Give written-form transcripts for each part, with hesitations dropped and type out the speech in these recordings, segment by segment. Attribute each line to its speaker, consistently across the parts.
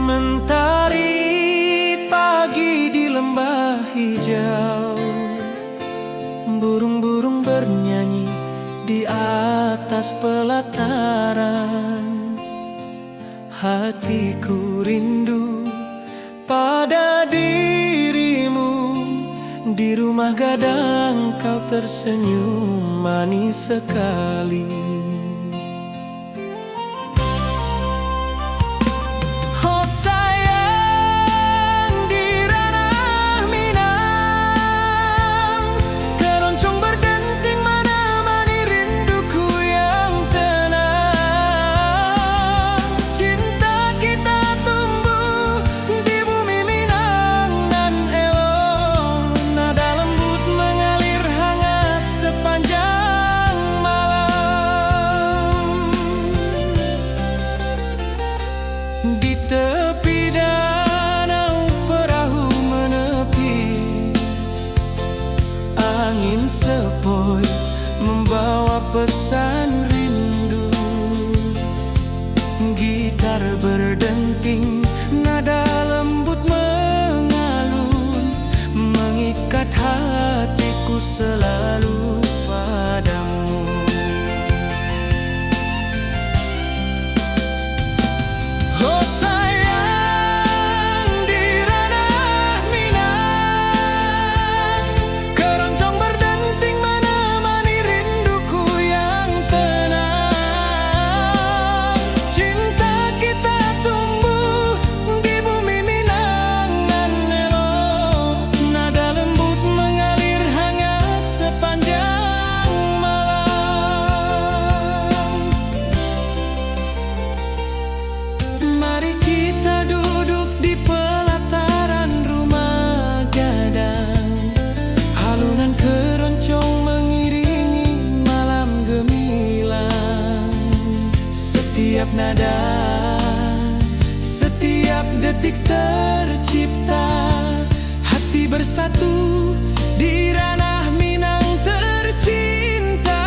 Speaker 1: Mentari pagi di lembah hijau, burung-burung bernyanyi di atas pelataran. Hatiku rindu pada dirimu, di rumah gadang kau tersenyum manis sekali. Di tepi danau perahu menepi, angin sepoi membawa pesan rindu. Gitar berdenting, nada lembut mengalun, mengikat hatiku selalu padamu. Mari kita duduk di pelataran rumah gadang, alunan keroncong mengiringi malam gemilang. Setiap nada, setiap detik tercipta, hati bersatu di ranah Minang tercinta.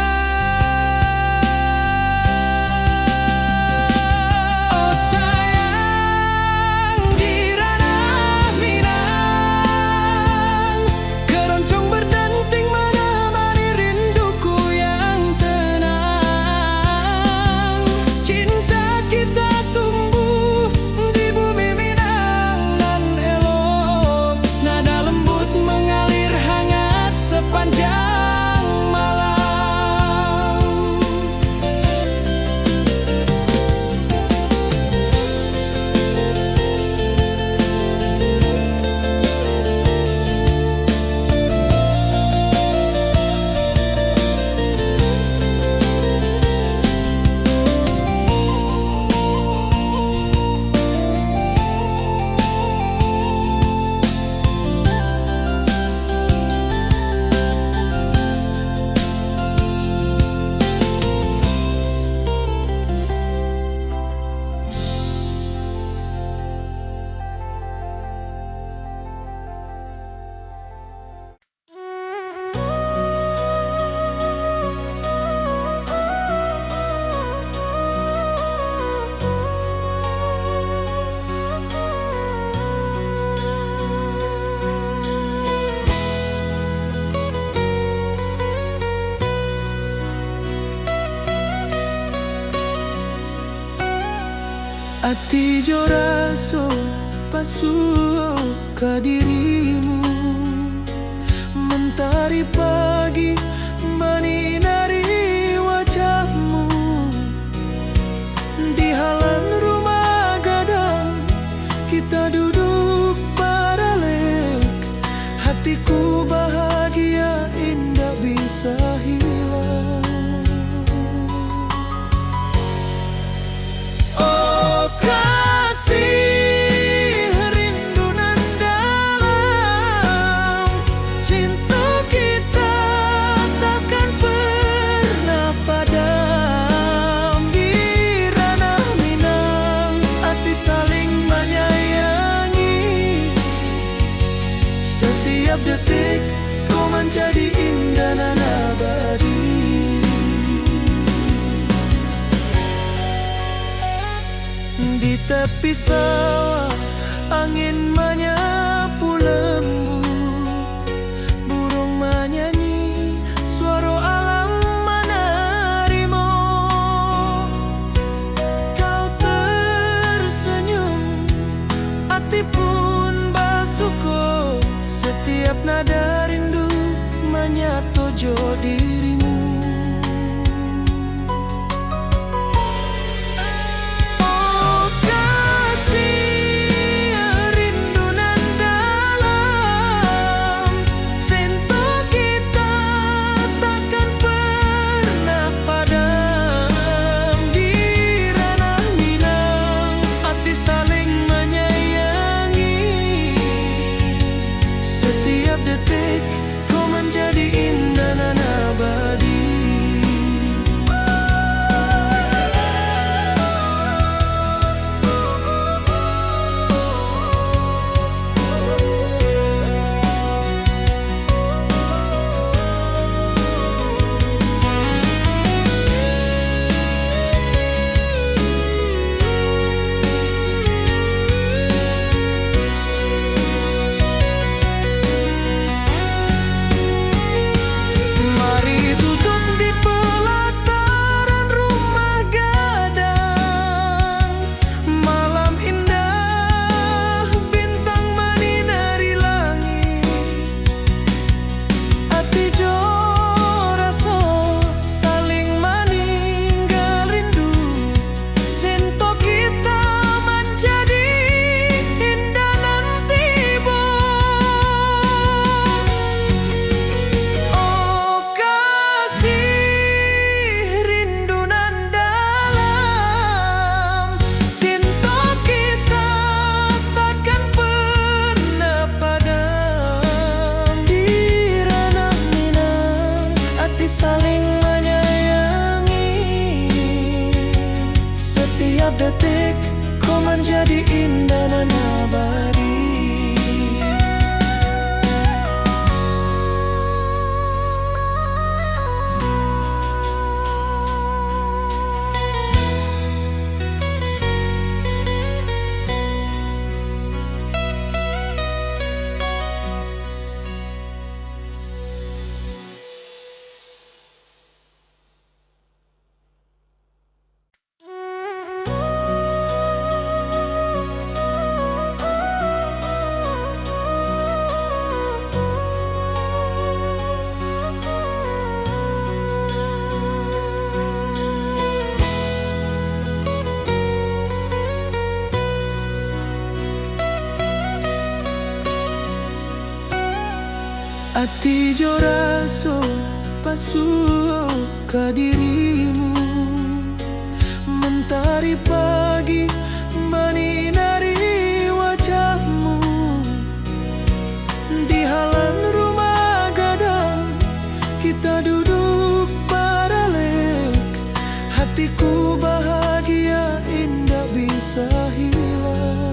Speaker 1: Ati jo raso pasuo ka dirimu, mentari pagi menyinari wajahmu. Di halaman rumah gadang kita duduk paralel, hatiku bahagia indah bisa hilang. Setiap detik kau menjadi indah dan abadi. Di tepi sawah angin menyapu lembut, burung menyanyi, suara alam menerimu. Kau tersenyum, hati pun bersyukur, setiap nada rindu menyatu dirimu. Saling menyayangi, setiap detik kau menjadi indah dan abadi. Hati jo raso pasuh ke dirimu, mentari pagi menyinari wajahmu. Di halaman rumah gadang kita duduk paralel, hatiku bahagia indah bisa hilang.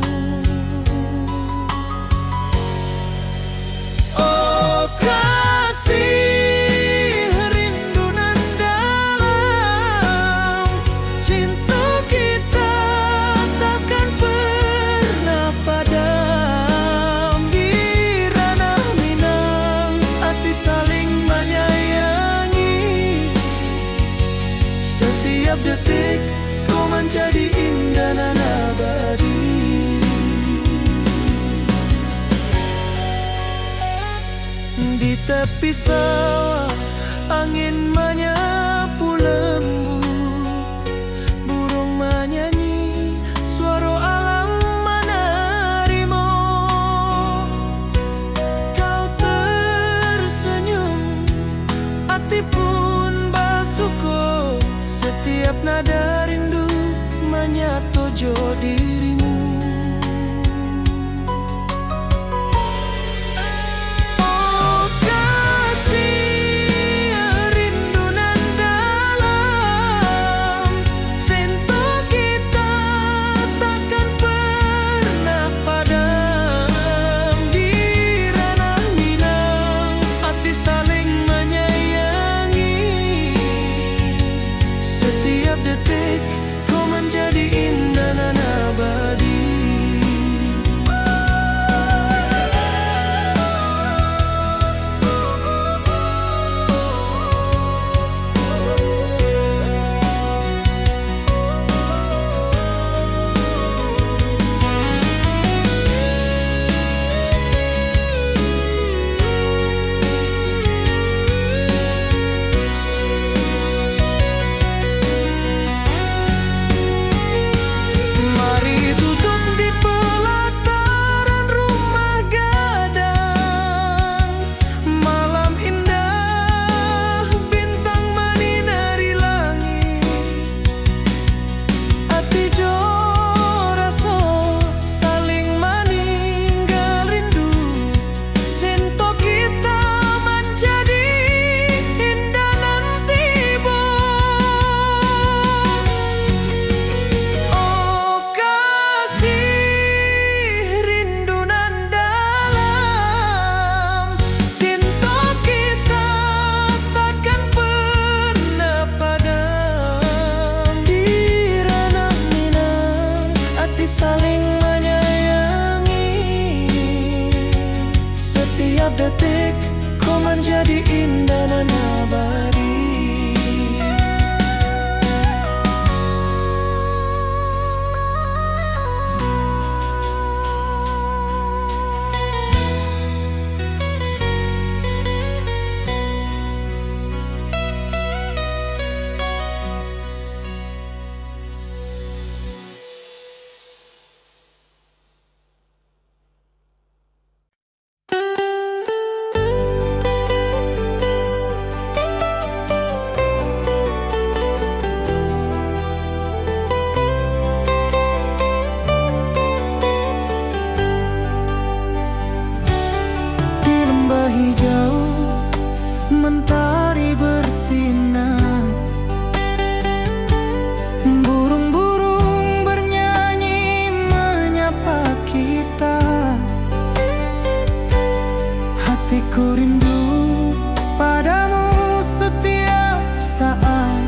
Speaker 1: Setiap detik kau menjadi indah dan abadi. Di tepi sawah angin menyapu lembut, burung menyanyi, suara alam menerimu. Kau tersenyum, hati pun bersyukur, setiap nada rindu menyatu dirimu. Oh kasih Setiap detik ku menjadi indah dan abadi. Hijau mentari bersinar, burung-burung bernyanyi menyapa kita. Hatiku rindu padamu setiap saat.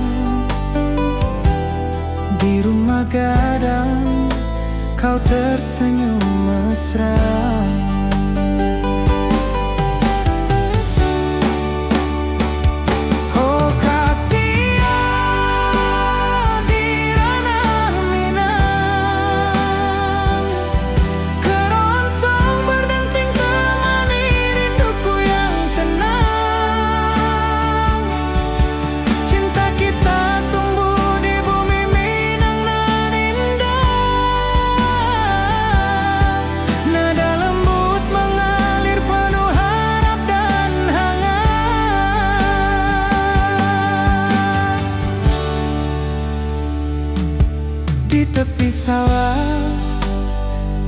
Speaker 1: Di rumah gadang kau tersenyum mesra. Di tepi sawah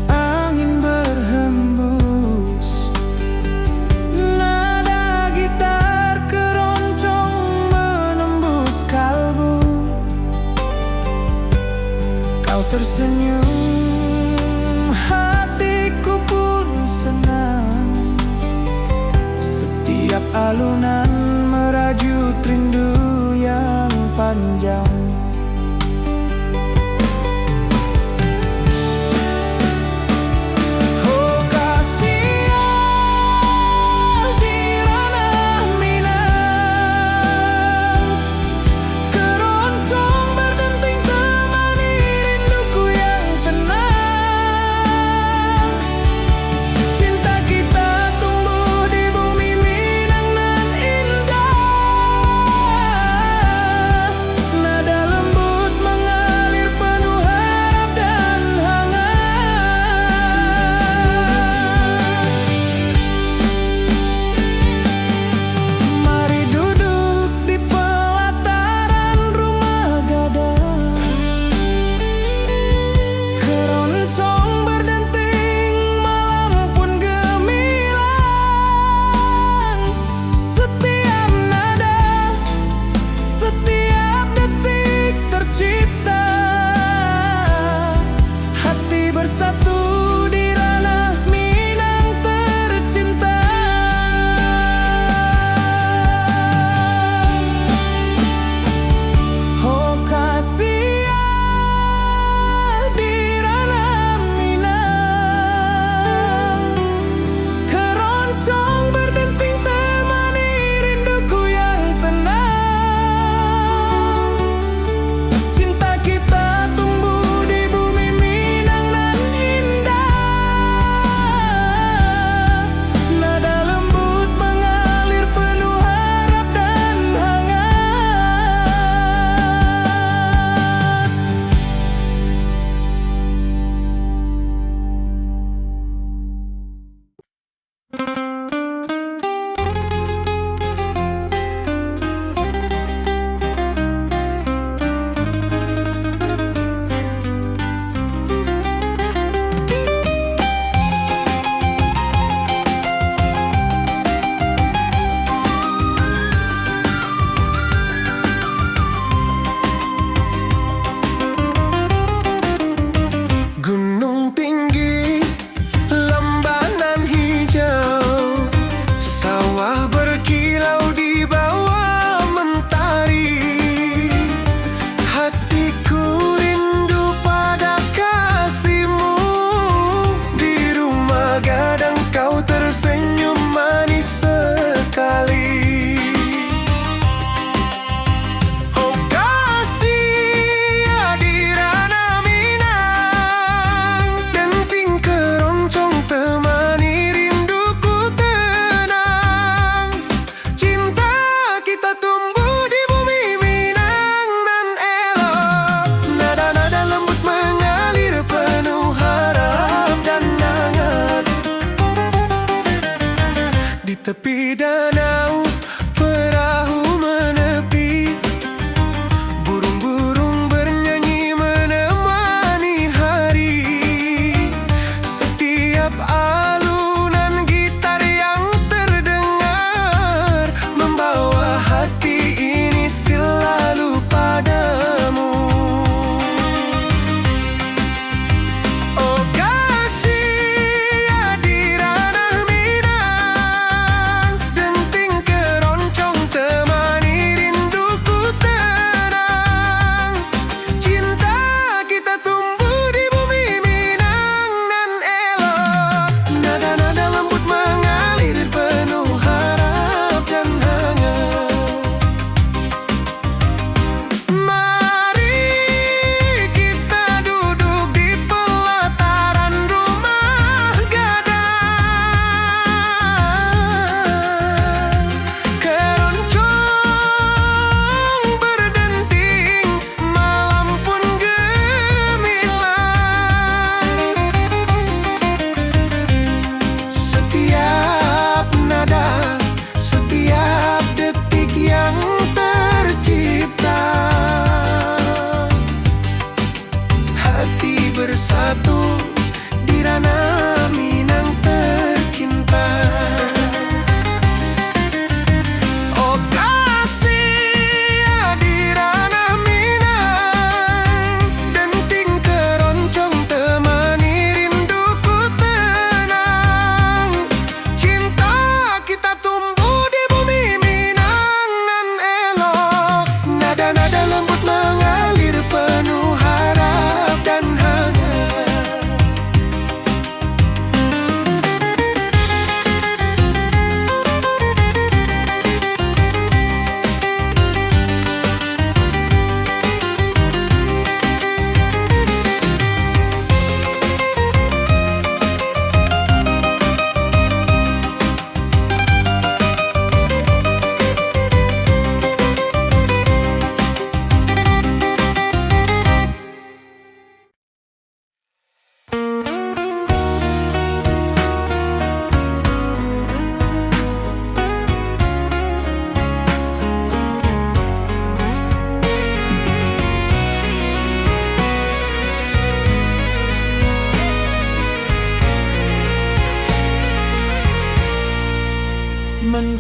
Speaker 1: angin berhembus, nada gitar keroncong menembus kalbu. Kau tersenyum, hatiku pun senang. Setiap alunan merajut rindu yang panjang.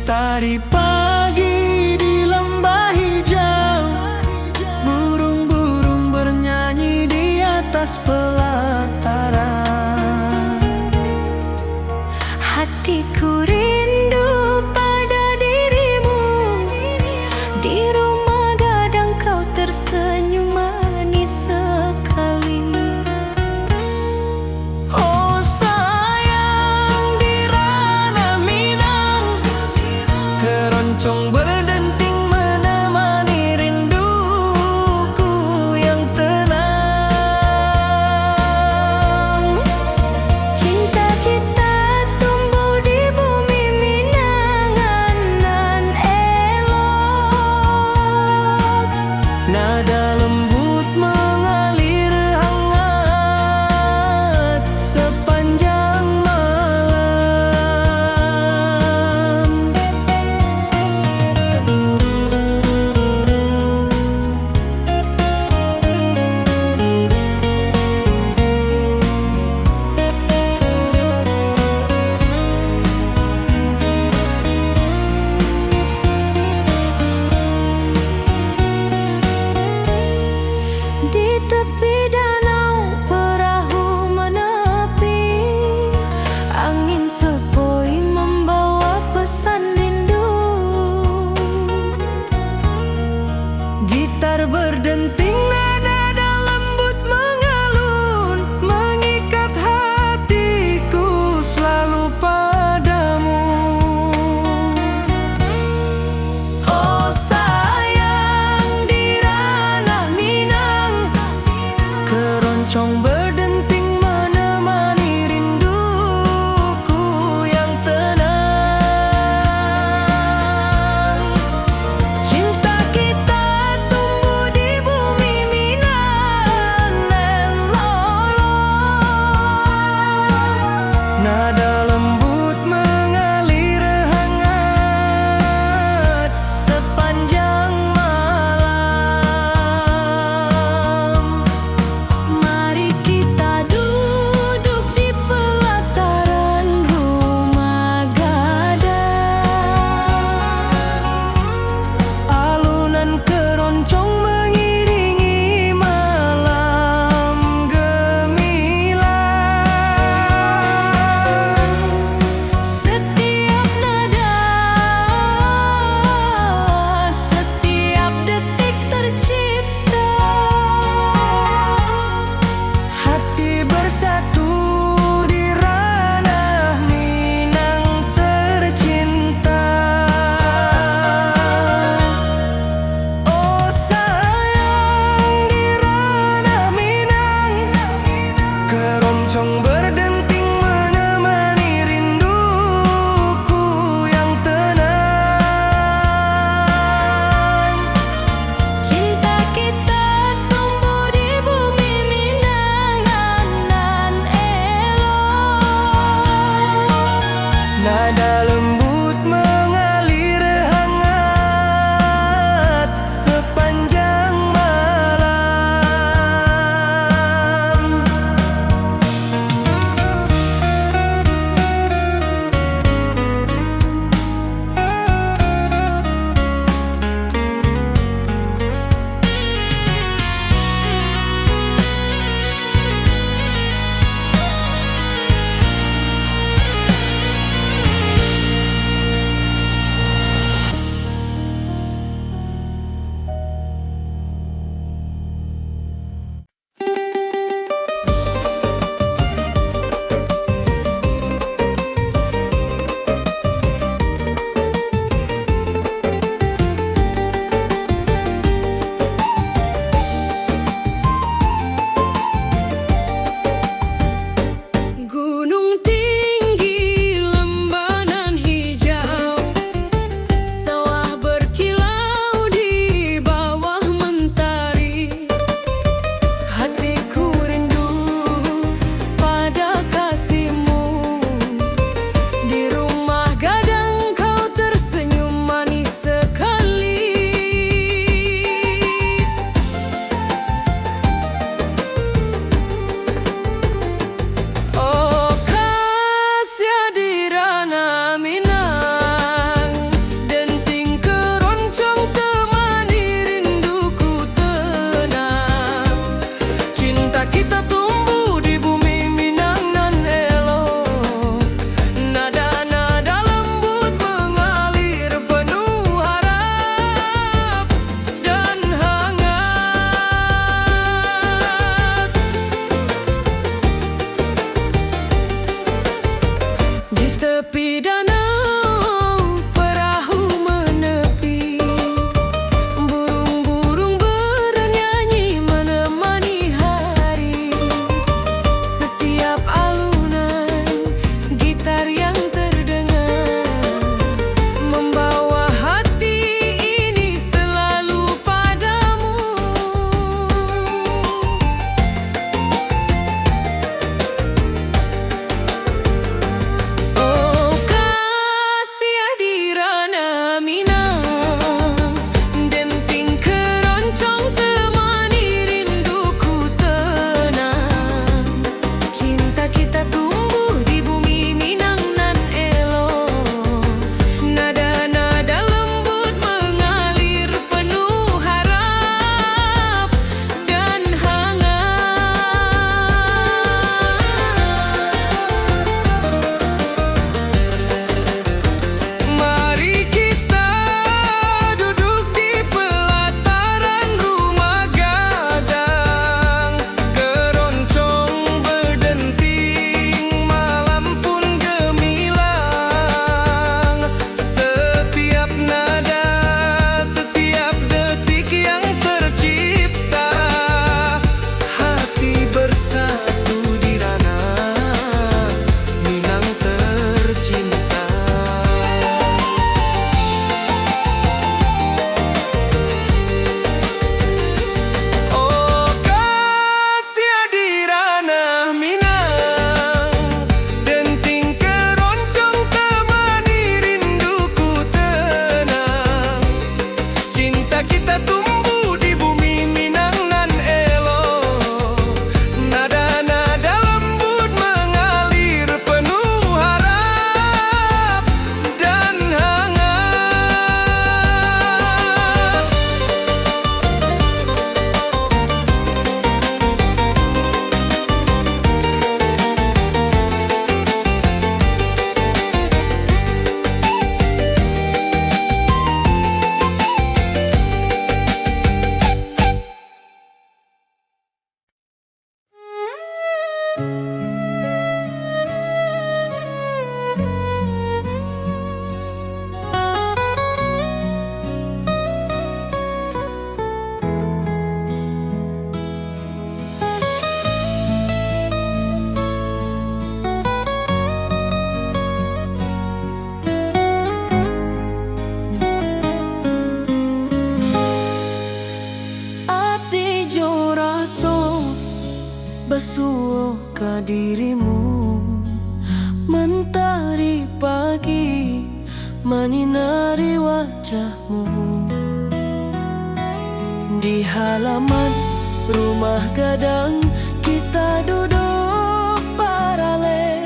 Speaker 1: Tari pagi di lembah hijau, burung-burung bernyanyi di atas pelataran.
Speaker 2: Hatiku rindu pada dirimu, di rumah gadang kau tersenyum manis sekali.
Speaker 1: Oh sayang, di ranah Minang, keroncong berdenting menemani rinduku yang tenang.
Speaker 2: Cinta kita tumbuh di bumi
Speaker 1: menari wajahmu. Di halaman rumah gadang kita duduk paralel.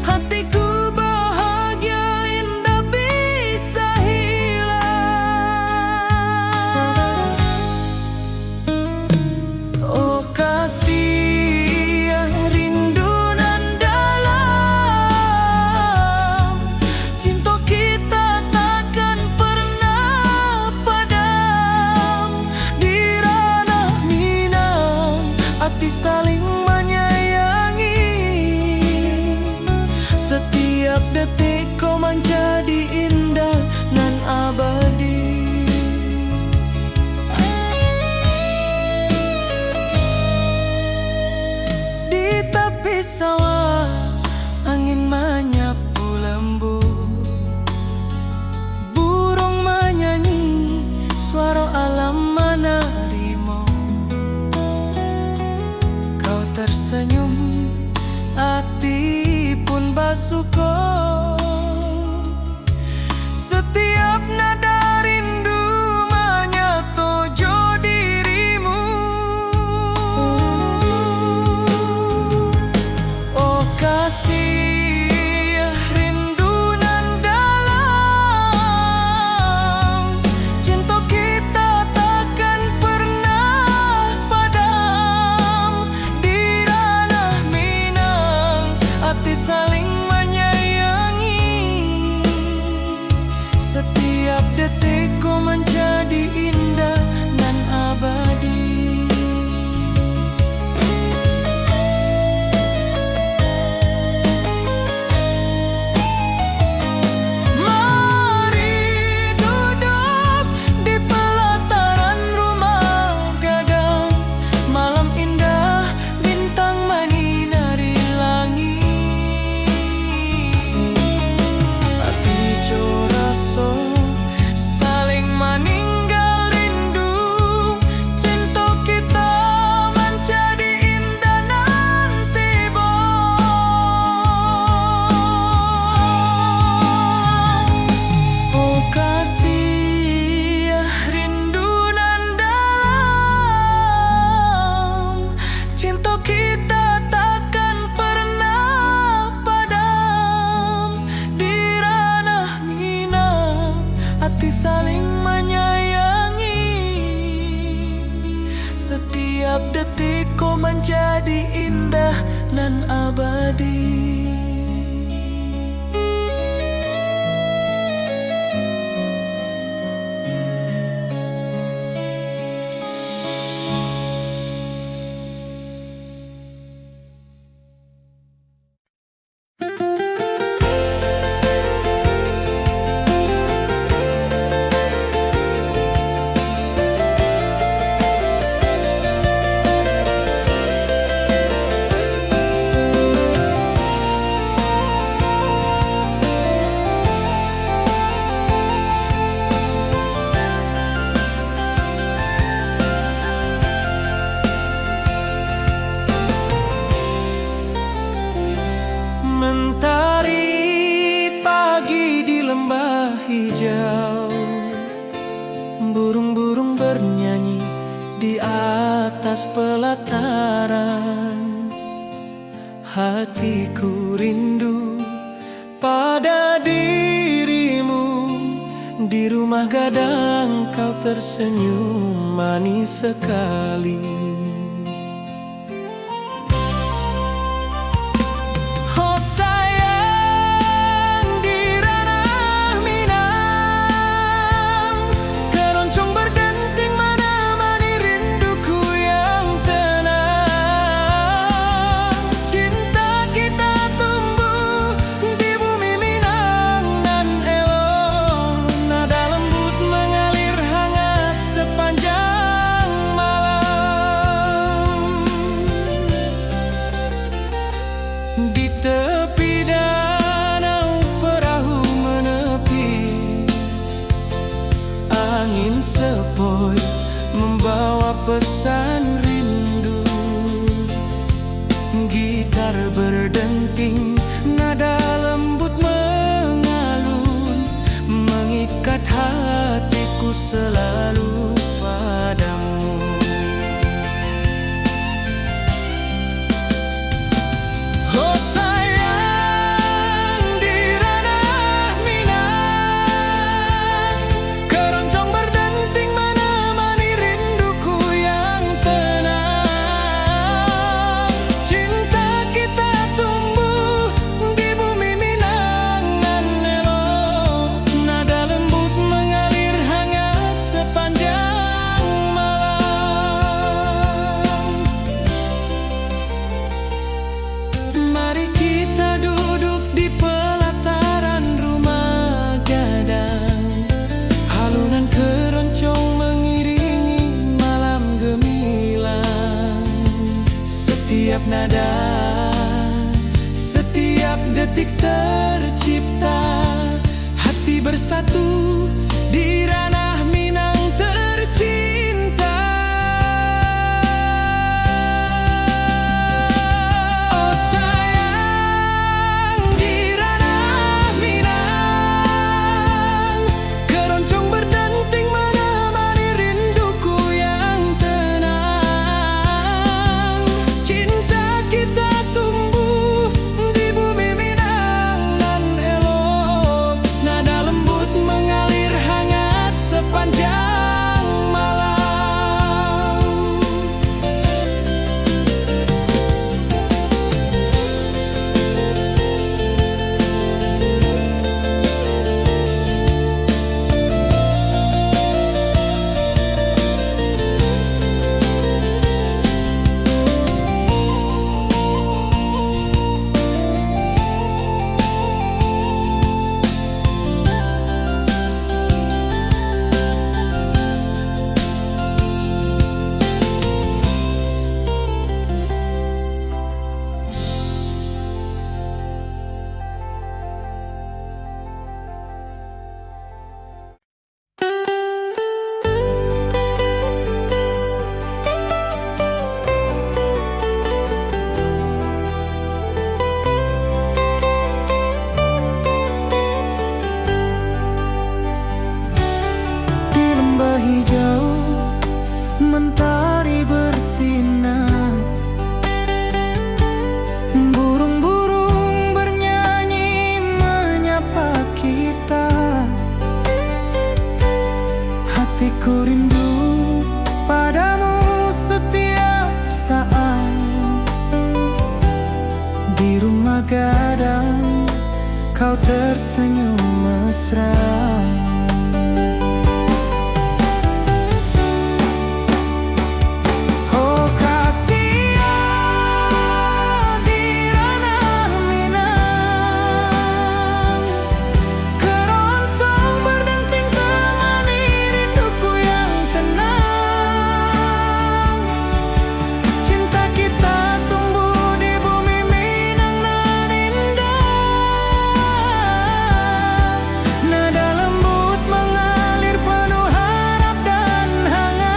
Speaker 1: Hatiku bahagia indah bisa hilang. Oh kasih yang rindu nan dalam, cinta kita takkan pernah padam. Di ranah Minang hati saling menyayangi. Setiap detik kau menjadi indah nan abadi. Di tepi sawah angin menyapu lembut, burung menyanyi, suara alam menerimu. Kau tersenyum, hati pun bersyukur. Setiap nada rindu menyatu dirimu. Oh kasih rindu nan dalam, cinta kita takkan pernah padam. Di ranah Minang hati saling menyayangi. Setiap detik kau menjadi indah nan abadi. Mari duduk di pelataran rumah gadang. Malam indah, bintang menyinari langit. Hati coraso saling meninggal rindu. Cinta kita menjadi indah nanti bo. Oh kasih rindu nan dalam, cinta kita takkan pernah padam. Di ranah Minang hati saling menyayangi. Setiap detik kau menjadi indah nan abadi. Mentari pagi di lembah hijau, burung-burung bernyanyi di atas pelataran. Hatiku rindu pada dirimu. Di rumah gadang kau tersenyum manis sekali. Di tepi danau perahu menepi, angin sepoi membawa pesan rindu. Gitar berdenting, nada lembut mengalun, nada. Setiap detik tercipta, hati bersatu di ranah Minang tercinta. Oh sayang, di ranah Minang, keroncong berdenting menemani rinduku yang tenang. Cinta kita tumbuh di bumi Minang nan elok, nada lembut mengalir hangat sepanjang malam. Di lembah hijau mentari bersinar, burung-burung bernyanyi menyapa kita. Hatiku rindu padamu setiap saat. Di rumah gadang kau tersenyum mesra. Oh kasihan di ranah Minang, keroncong berdenting temani rinduku yang tenang. Cinta kita tumbuh di bumi Minang nan indah, nada lembut mengalir penuh harap dan hangat.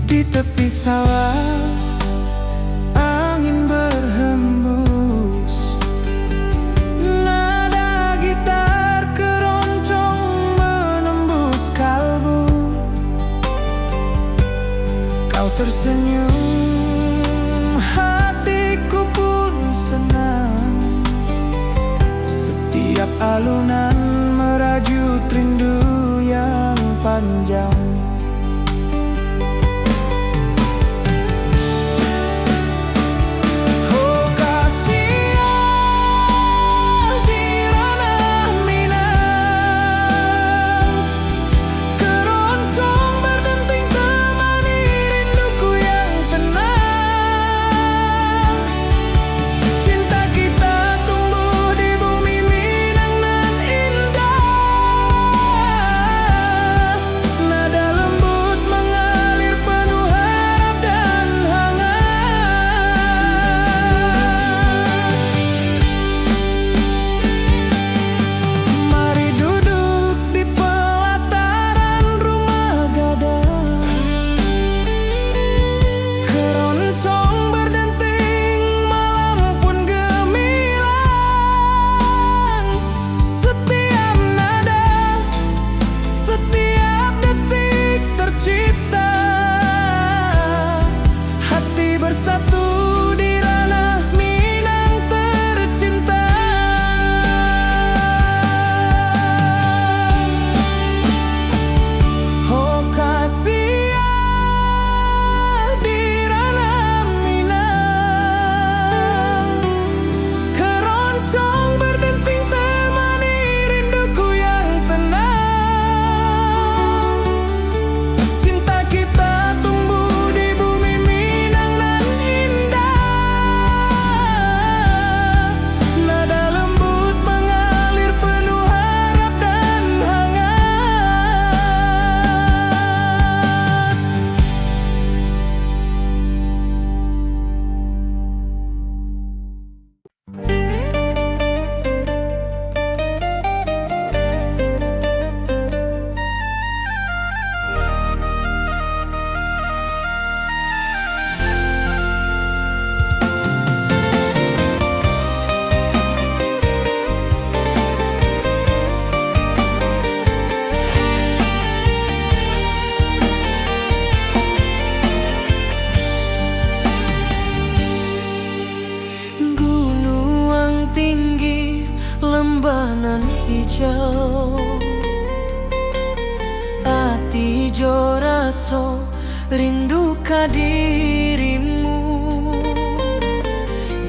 Speaker 1: Di tepi sawah angin berhembus, nada gitar keroncong menembus kalbu. Kau tersenyum, hatiku pun senang. Setiap alunan merajut rindu yang panjang. Oh kasihan di ranah Minang, keroncong berdenting temani rinduku yang tenang. Cinta kita tumbuh di bumi Minang nan indah, nada hijau. Ati jo raso rindu ka dirimu.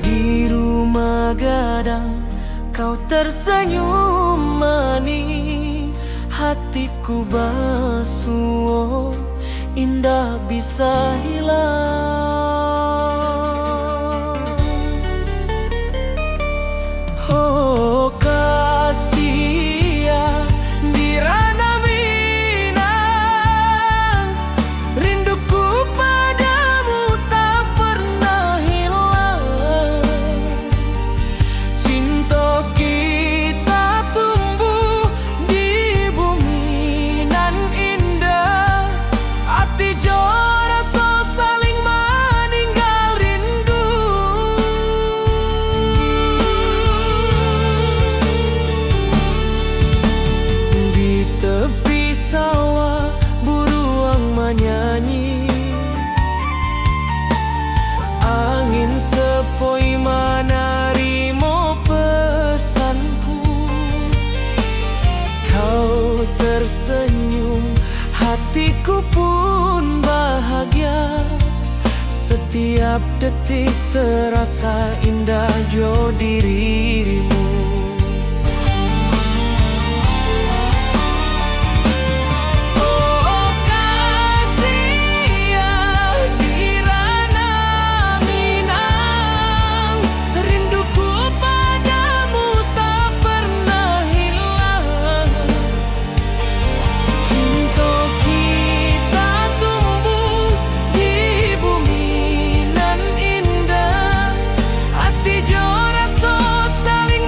Speaker 1: Di rumah gadang kau tersenyum manis, hatiku basuh indah bisa hilang. Oh kasih ya di ranah Minang, rinduku padamu tak pernah hilang. Cinta kita tumbuh di bumi nan indah, hati jo rasa saling meninggal rindu. Di tepi sawah buruang menyanyi, angin sepoi menarimo pesanku. Kau tersenyum, hatiku pun bahagia. Setiap detik terasa indah jo dirimu. Oh kasih ya di ranah Minang, rinduku padamu tak pernah hilang. Cinta kita tumbuh di bumi nan indah, hati jo rasa saling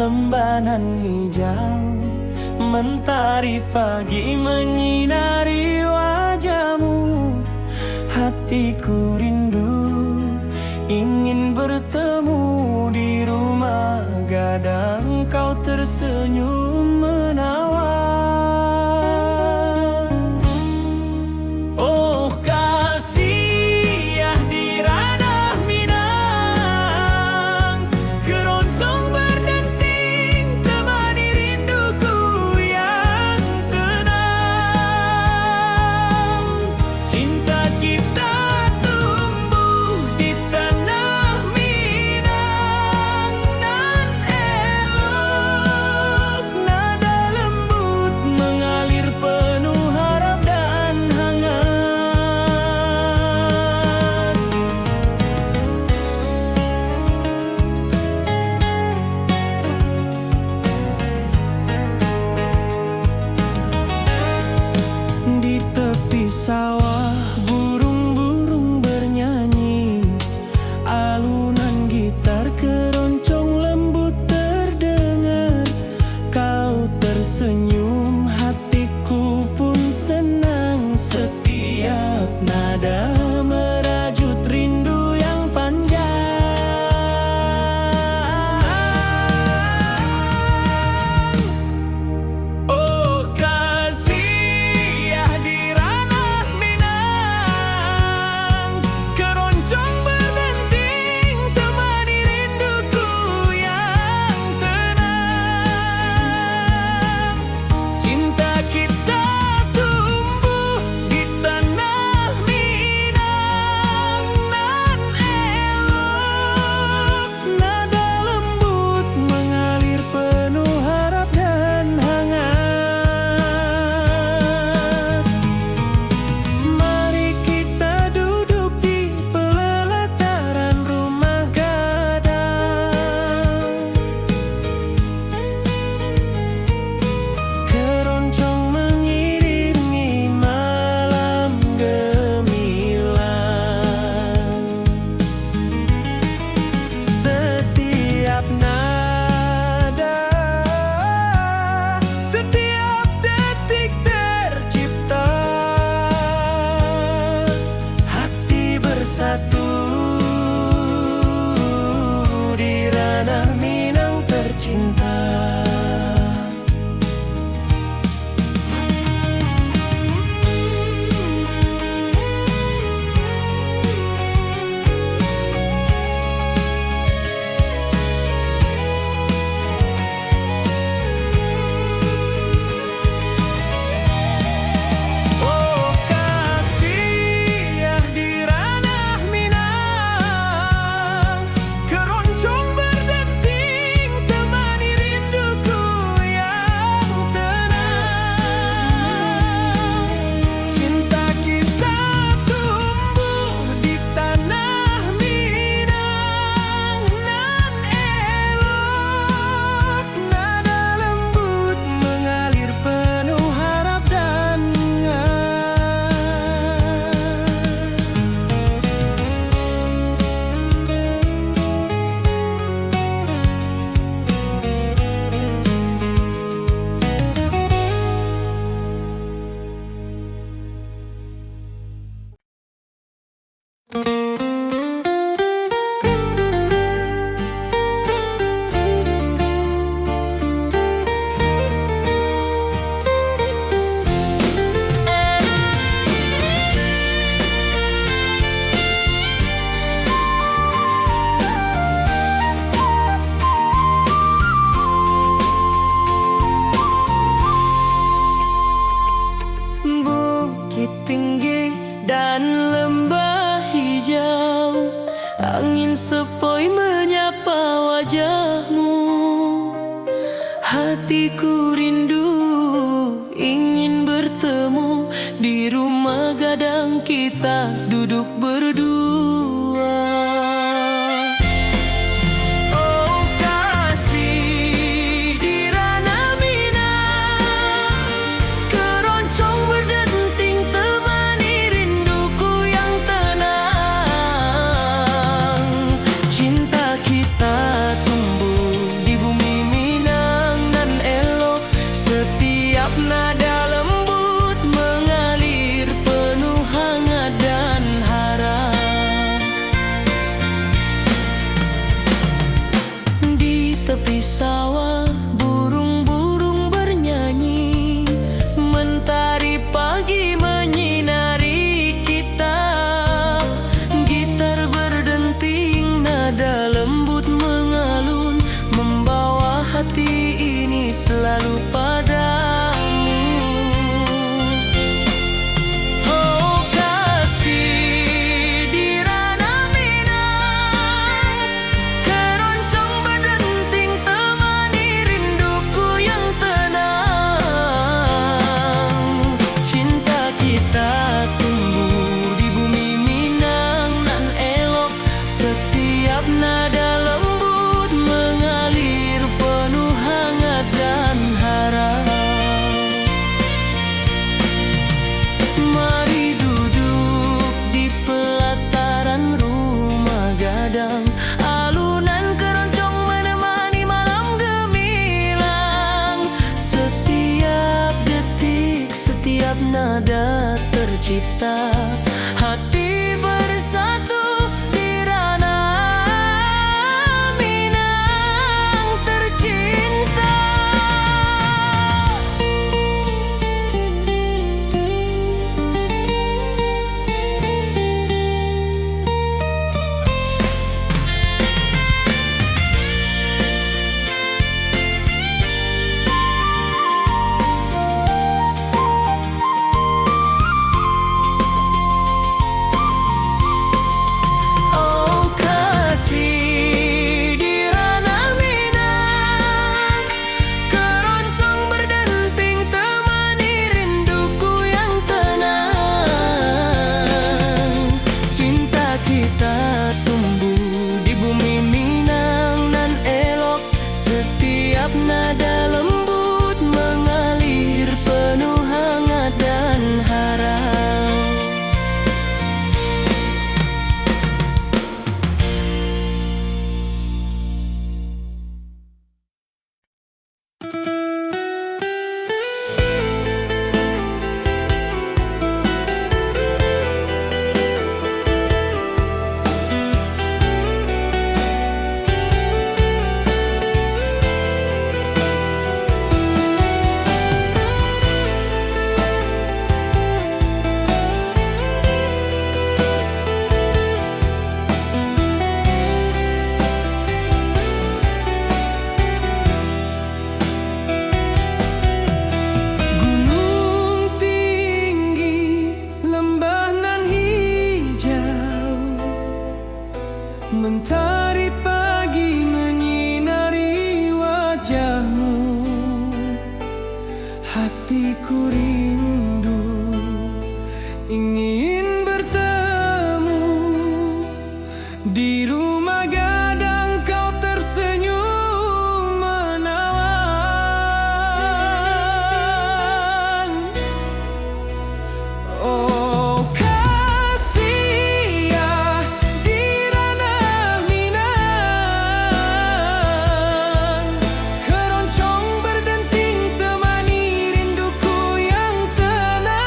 Speaker 1: lembanan hijau, mentari pagi menyinari wajahmu. Hatiku rindu ingin bertemu di rumah gadang, kau tersenyum menawan. Oh kasih ya di ranah Minang, keroncong berdenting temani rinduku yang tenang. Cinta kita tumbuh di tanah Minang, nan elok nada lembut mengalir penuh harap dan hangat. Di tepi sawah burung-burung bernyanyi, alunan gitar keroncong lembut terdengar. Kau tersenyum, hatiku pun senang. Setiap nada merajut rindu yang panjang. Oh kasih ya di ranah Minang, keroncong berdenting temani rinduku yang tenang. Cinta kita tumbuh di tanah Minang, nan elok nada lembut mengalir penuh harap dan hangat. Mari kita duduk di pelataran rumah gadang, keroncong mengiringi malam gemilang. Setiap nada, setiap detik tercipta, hati bersatu di ranah Minang tercinta. Oh kasih ya di ranah Minang, keroncong berdenting temani rinduku yang tenang. Cinta kita tumbuh di tanah Minang, nan elok nada lembut mengalir penuh harap dan bukit tinggi dan lembah hijau, angin sepoi menyapa wajahmu. Hatiku rindu ingin bertemu di rumah gadang, kita duduk berdua. Oh kasih di ranah Minang, keroncong berdenting temani rinduku yang tenang. Cinta kita tumbuh di bumi Minang,
Speaker 2: tercipta, hati bersatu di ranah Minang tercinta. Nada lembut mengalir penuh hangat dan harap. Mentari pagi menyinari wajahmu, hatiku rindu ingin bertemu. Di rumah gadang kau tersenyum menawan. Oh kasih ya, di ranah Minang, keroncong berdenting temani rinduku yang tenang.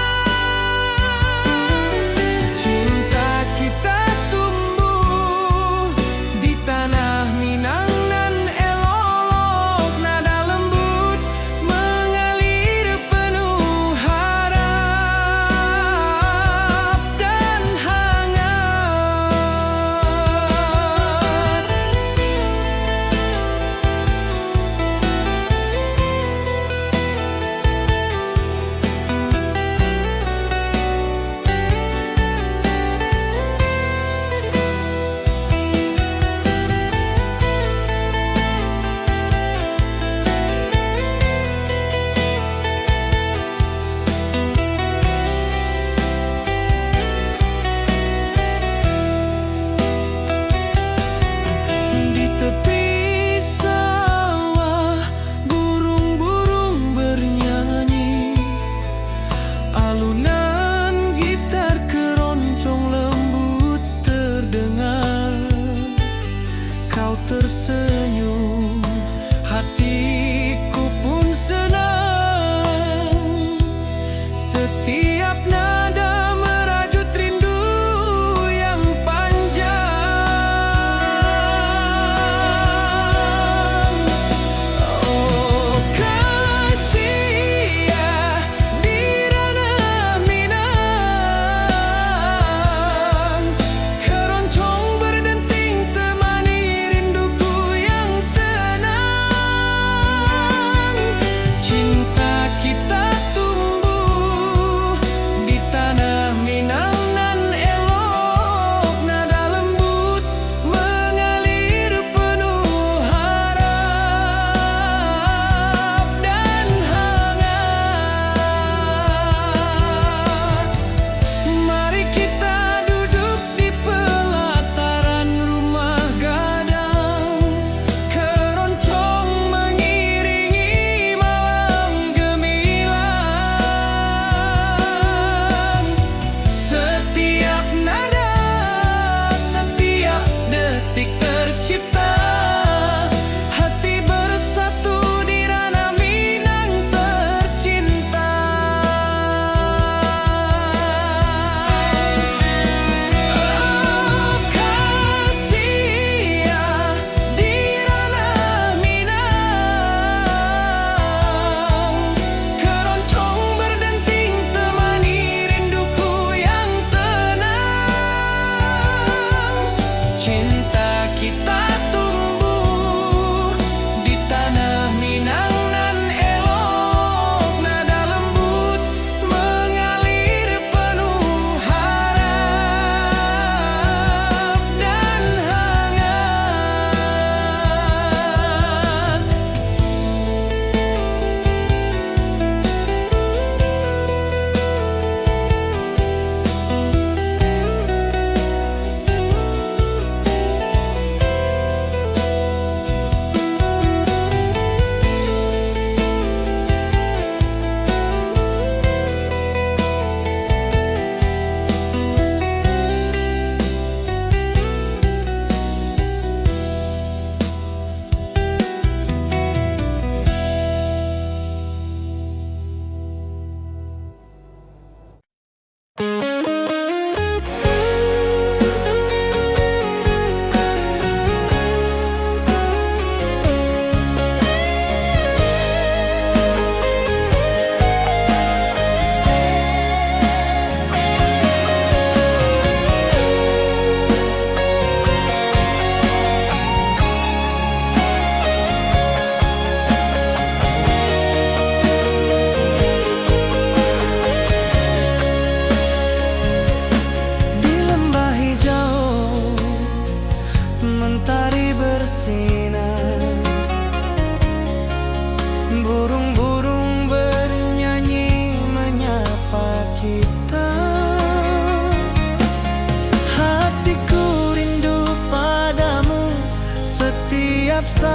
Speaker 2: Cinta kita tumbuh di tanah Minang nan elok, nada lembut mengalir penuh harap dan hangat. Di tepi sawah burung-burung bernyanyi, alunan gitar keroncong lembut terdengar. Kau tersenyum, hatiku pun senang. Setiap nada merajut rindu yang panjang. Oh kasih ya, di ranah Minang, keroncong berdenting temani rinduku yang tenang.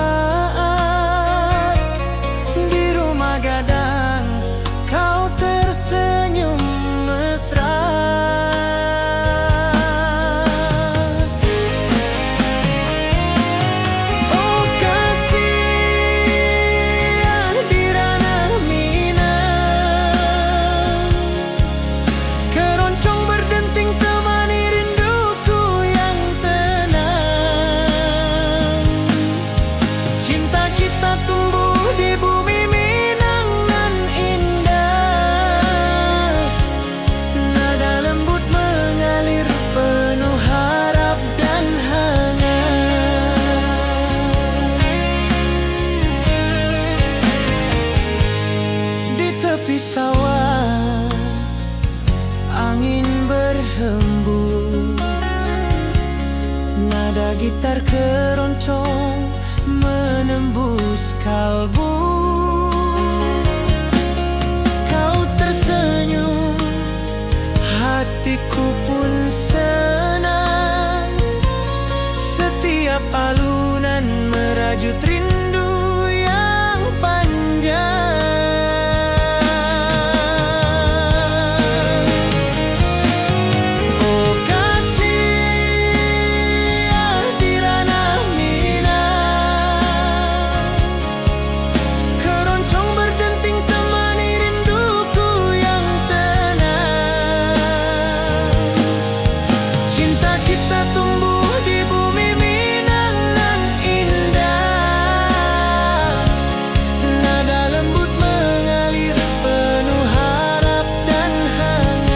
Speaker 1: saat di rumah gadang kau tersenyum mesra. Oh kasih di ranah Minang, keroncong berdenting temani rinduku yang tenang. Cinta kita tumbuh di bumi Minang nan indah, nada lembut mengalir penuh harap dan hangat. Di tepi sawah angin berhembus, nada gitar keroncong menembus kalbu. Kau tersenyum, hatiku pun senang. Setiap alunan merajut rindu yang panjang. Oh kasih di ranah Minang, keroncong berdenting temani rinduku yang tenang. Cinta kita tumbuh di bumi Minang nan indah, nada lembut mengalir penuh harap dan hangat.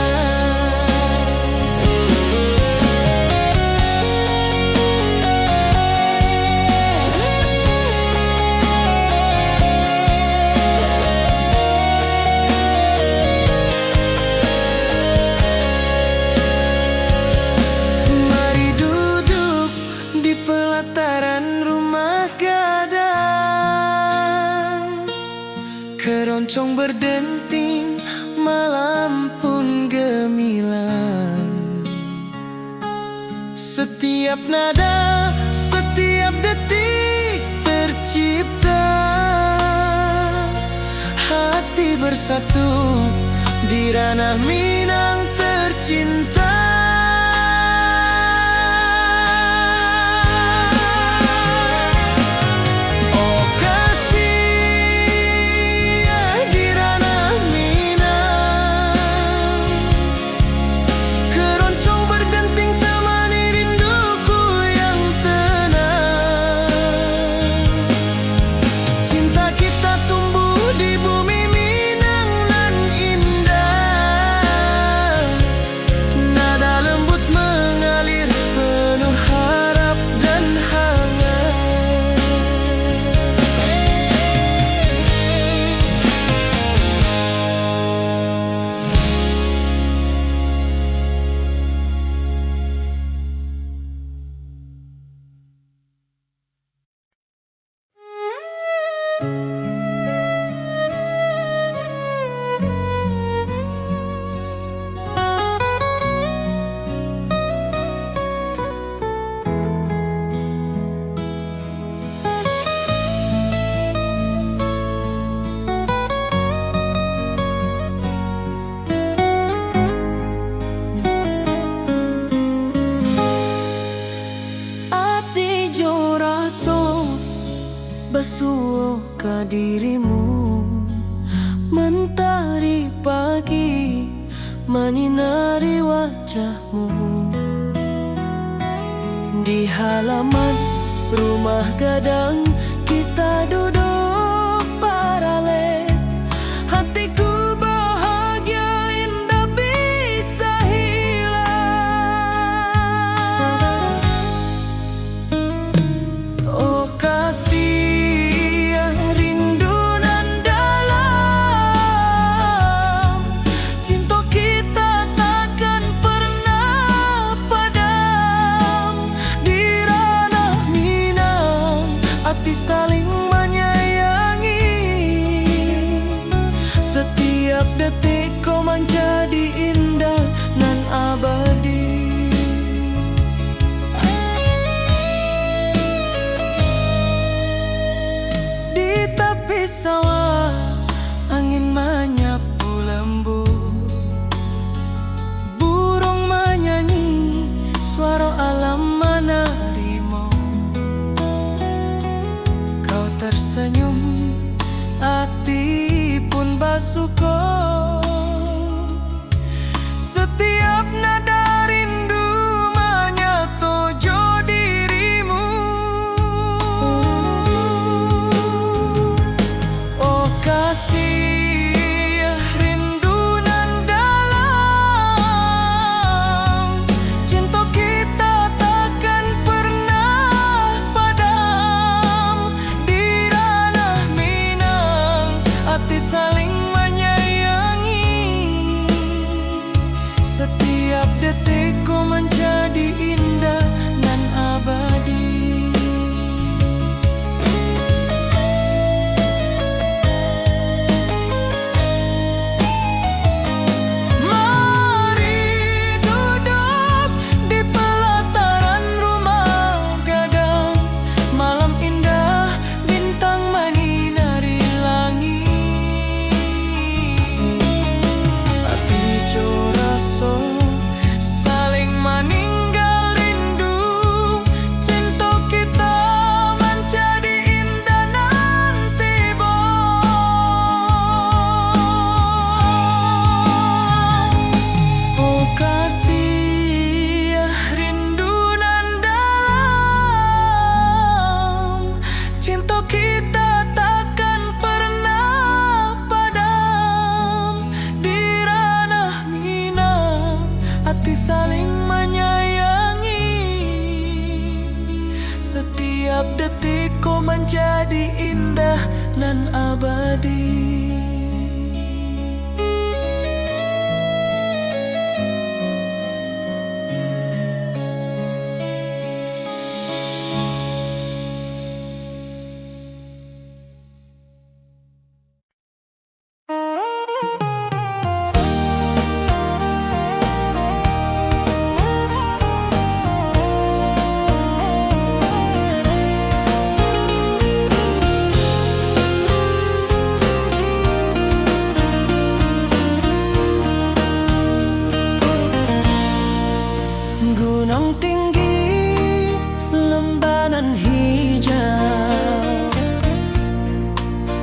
Speaker 1: Mari duduk di pelataran rumah gadang, keroncong berdenting, malam pun gemilang. Setiap nada, setiap detik tercipta, hati bersatu di ranah Minang tercinta. Oh kasih di ranah Minang, keroncong berdenting temani rinduku yang tenang. Cinta kita tumbuh di bumi Minang nan indah, nada lembut mengalir penuh harap dan hangat. Ati jo raso basuh ka dirimu, mentari pagi menyinari wajahmu. Di halaman rumah gadang kita duduk paralel, hatiku bahagia indah bisa hilang. Oh kasih rindu nan dalam, cinta kita takkan pernah padam. Di ranah Minang hati saling menyayangi, setiap detik kau menjadi indah nan abadi.
Speaker 2: sawah, angin menyapu lembut, burung menyanyi, suara alam menerima. Kau tersenyum, hati pun bersyukur. Setiap nada rindu menyatu jo dirimu. Oh kasih, rindu nan dalam, cinta kita takkan pernah padam. Di ranah Minang, hati saling menyayangi. Setiap detikku menjadi indah dan abadi. Mari duduk di pelataran rumah gadang, malam indah bintang menyinari langit. Hati jo rasa saling meninggal rindu, cinta kita menjadi indah nanti oh kasih, rindu nan dalam, cinta kita takkan pernah padam. Di ranah Minang, hati saling menyayangi. Setiap detikku menjadi indah dan abadi. Gunung tinggi, lembanan hijau,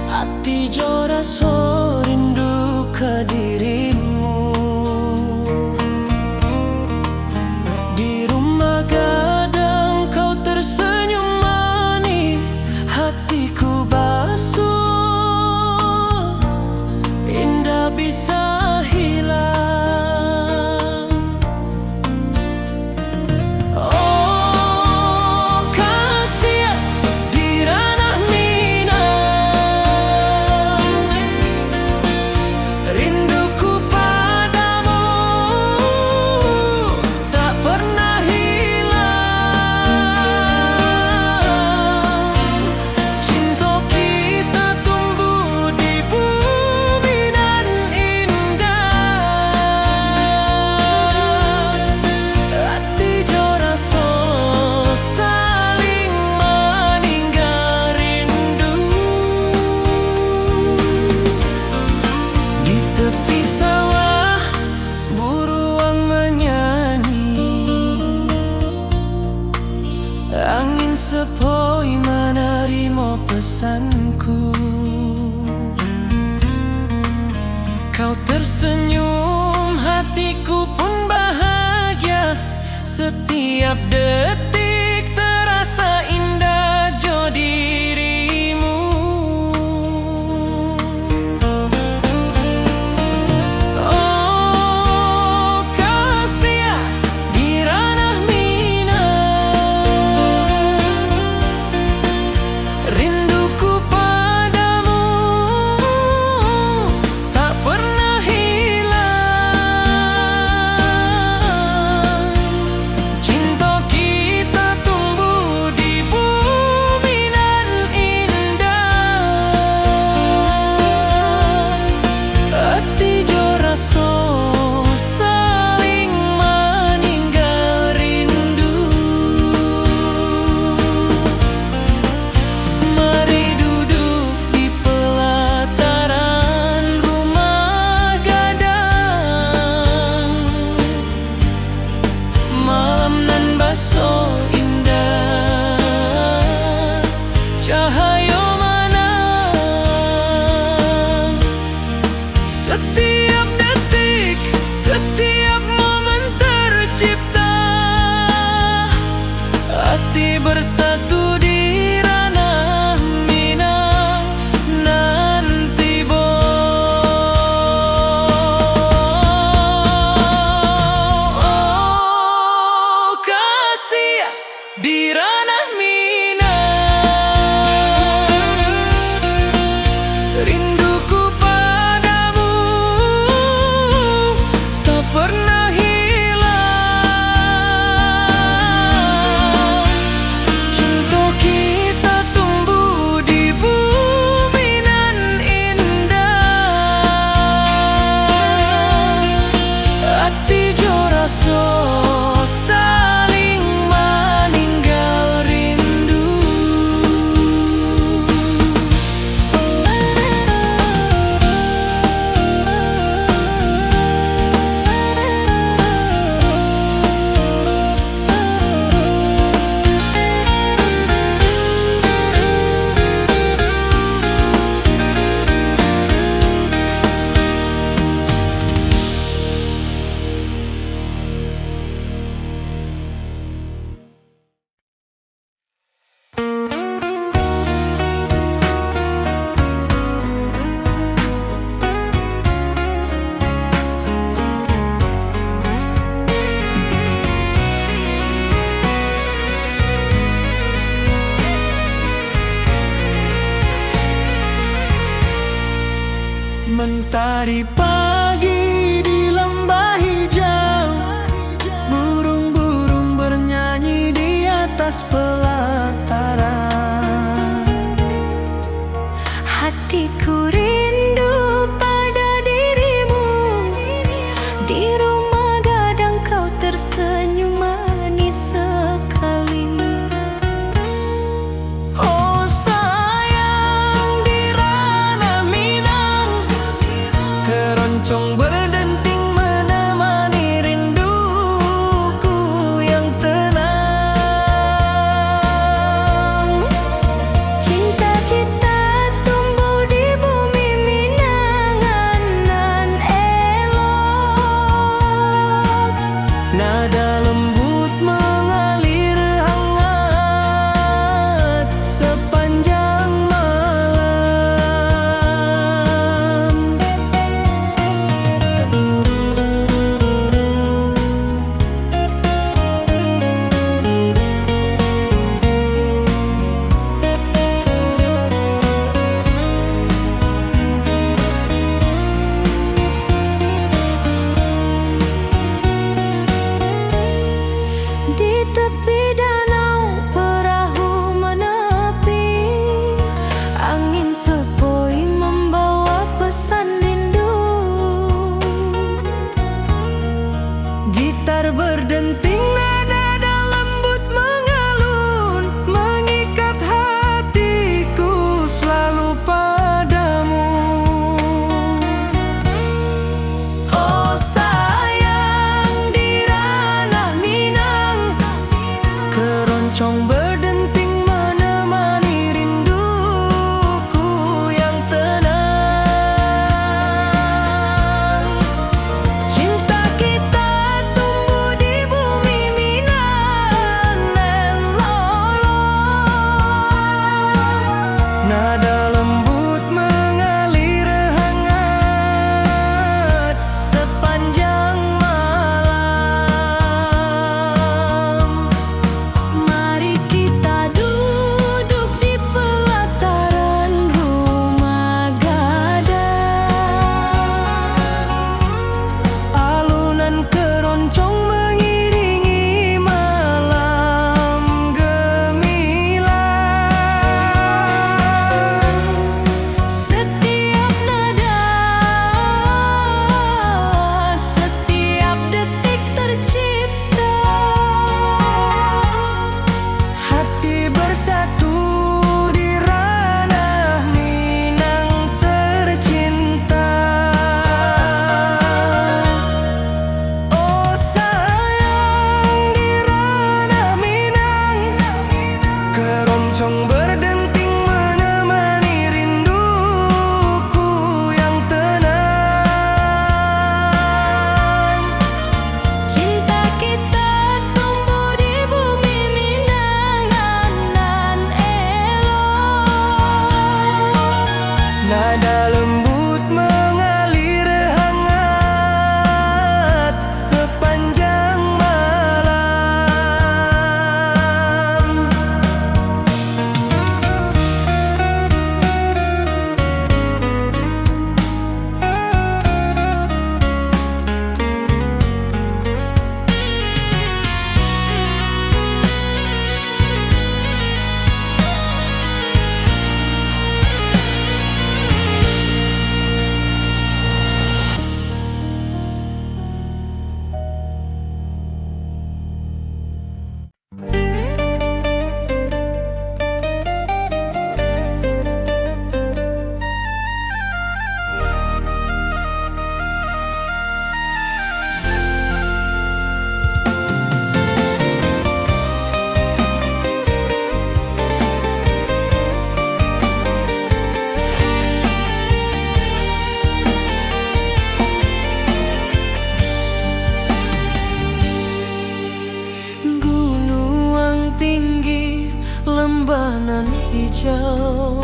Speaker 2: hati jo rasa rindu ke dirimu. Di rumah gadang kau tersenyum manis, hatiku basuh, indah bisa hilang. Oh kasih, di ranah Minang, rinduku padamu tak pernah hilang. Cinta kita tumbuh di bumi nan indah. Hati jo rasa saling meninggal rindu. Di tepi sawah, burung menyanyi, angin sepoi menerima pesanku. Kau tersenyum, hatiku pun bahagia. Setiap detik terasa indah jo dirimu. Oh kasih, di ranah Minang, rinduku padamu tak pernah hilang. Cinta kita
Speaker 1: Mentari pagi di lembah hijau, burung-burung bernyanyi di atas pelataran.
Speaker 3: Hatiku rindu pada dirimu, di rumah gadang kau tersenyum manis sekali.
Speaker 1: Oh sayang, di ranah Minang, keroncong berdenting menemani rinduku yang tenang.
Speaker 3: Cinta kita tumbuh di bumi Minangan nan elok.
Speaker 1: Nada lembut mengalir hangat sepanjang malam.
Speaker 3: Di tepi danau perahu menepi, angin sepoi membawa pesan rindu.
Speaker 1: Gitar berdenting, nada lembut mengalun, mengikat hatiku selalu padamu. Oh sayang, di ranah Minang, keroncong berdenting menemani rinduku yang tenang. Cinta kita tumbuh di bumi Minang nan lolong. Nada lembut mengalir hangat sepanjang malam.
Speaker 3: Mari kita duduk di pelataran rumah gadang.
Speaker 1: Alunan keroncong mengiringi malam gemilang.
Speaker 3: Setiap nada, setiap detik tercipta.
Speaker 1: Hati bersatu di ranah Minang tercinta. Oh sayang, di ranah Minang, keroncong berdenting menemani rinduku yang tenang.
Speaker 3: Cinta kita tumbuh di bumi Minangan nan elok.
Speaker 1: Nada lembut mengalir hangat sepanjang malam. Gunung tinggi, lembah nan hijau,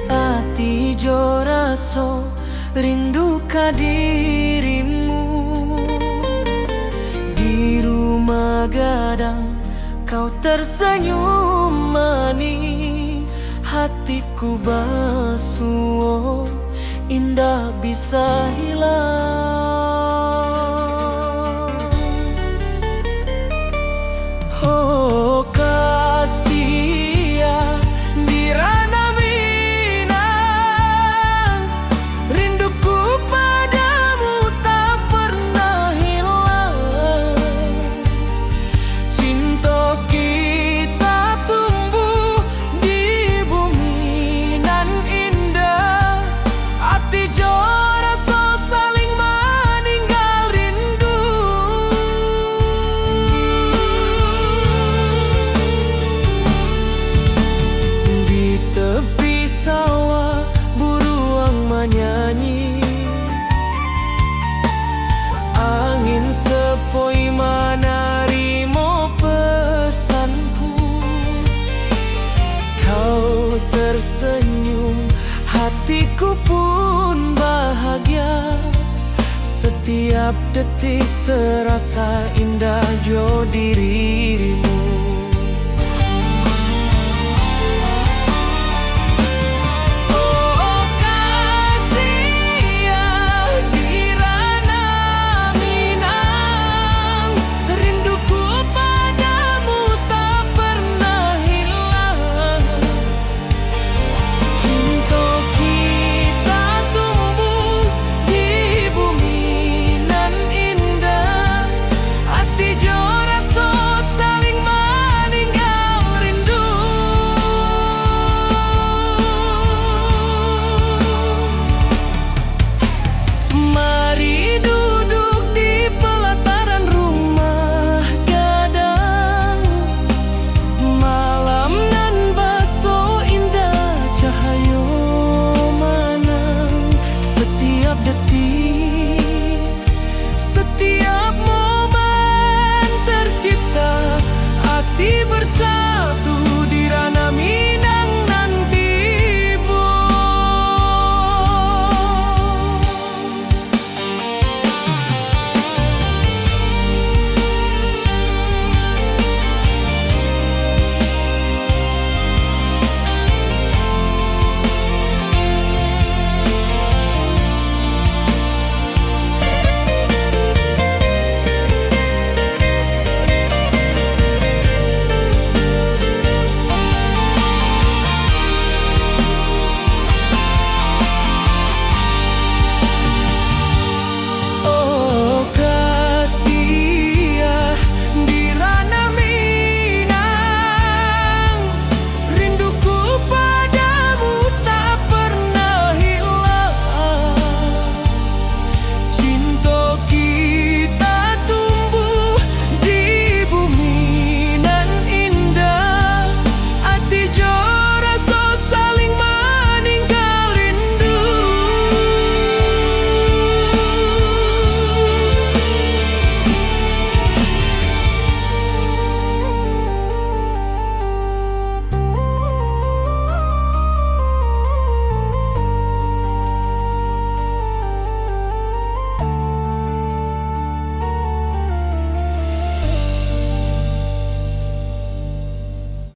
Speaker 1: ati jo raso rindu ka dirimu. Di rumah gadang kau tersenyum manis,
Speaker 2: hatiku basuh, indah bisa hilang. Oh kasih ya di ranah Minang, rinduku padamu tak pernah hilang. Cinta kita tumbuh di bumi nan indah, hati jora so saling meninggal rindu. Di tepi sawah buruang menyanyi, angin sepoi menarimo pesanku. Kau tersenyum, hatiku pun bahagia. Setiap detik terasa indah jo dirimu.